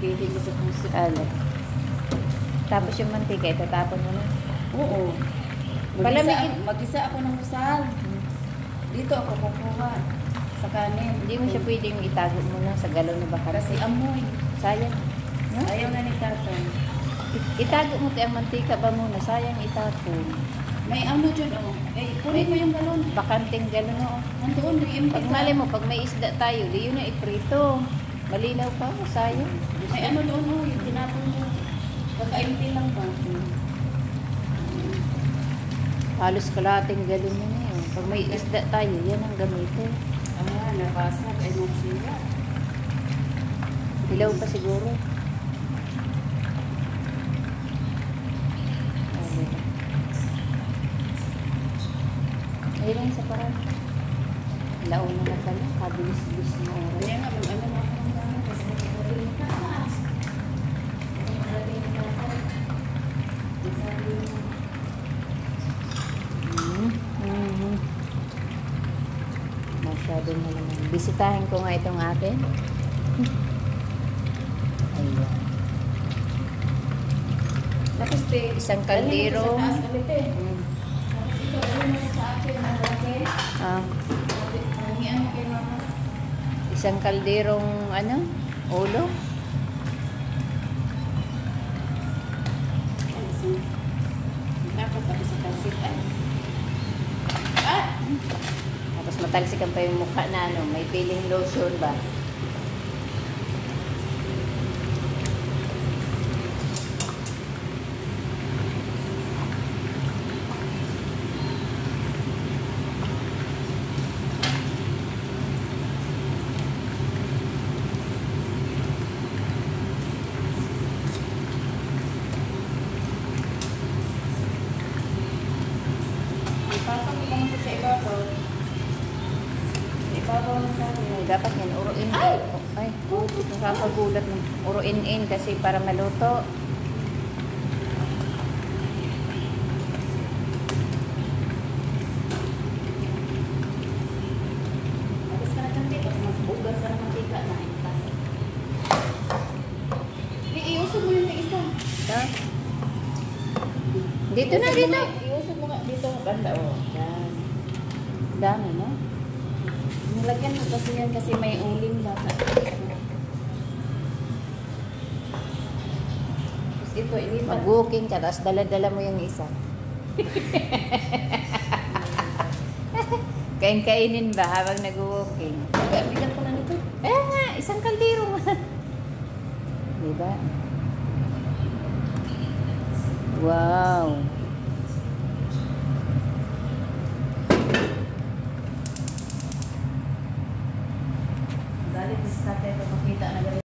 Pili ko sa puso. Alay. Tapos yung mantika, itatapon mo na. Oo. Palamigin. Mag-isa ako ng usal. Dito ako kukuha. Sa kanin. Hindi mo siya pwedeng itago muna sa galon na bakal. Kasi amoy. Sayang. No? Ayaw na ni tatay. Itago mo ang mantika ba muna? Sayang itapon. May ano dyan, oh. Eh, kunin mo yung galon. Bakanting galon, oo. Nandoon, may empty Pag mali mo, pag may isda tayo, di yun na iprito. Malinaw pa, sayang. May ano doon, oh. Yung tinapon mo. Kaka-empty lang ba? Halos kalating galon yun eh. Pag may isda tayo, yan ang gamitin. Ah, nabasag. Ay, magsira. Hilaw pa siguro. Ayun lang sa parang. Launa na pala. Kabilis-bilis na oras. Kaya nga, mag-ano na ako ng gano'n. Kasi magkakaroon ka. Masyado na naman. Bisitahin ko nga itong akin. Ayun. Tapos, te, Isang kaldero. Sa taas ulit, eh. Tapos ito, ayun mo sa akin. Malaki. Pahingian mo kay mama. Isang kalderong ano? Ulo? Dapat ako sa kasit. Ay. Ah! Tapos matalsikan pa yung mukha na ano, may peeling lotion ba? Ipapang mo lang ito sa ibabaw. Sa ibabaw ng kami. Dapat yan, uruin. Ay, nakakagulat mo. Uruin-in kasi para maluto. Tapos ka na dyan dito. Mas bugas ka na mantika na. Ipas. Iusog mo yung isa. Ha? Dito na, dito. Iusog mo nga dito. Banda, oh. Yan. Dami, no? Nilagyan mo kasi yan kasi may uling ba sa isa. Tapos ito, ilipat. Mag-booking ka, tapos dala-dala mo yung isa. Kain-kainin ba habang nag-walking? Bigat ko na nito. Eh nga, isang kaldero nga. Diba? Wow. Galit sa tatay ko makita na galit.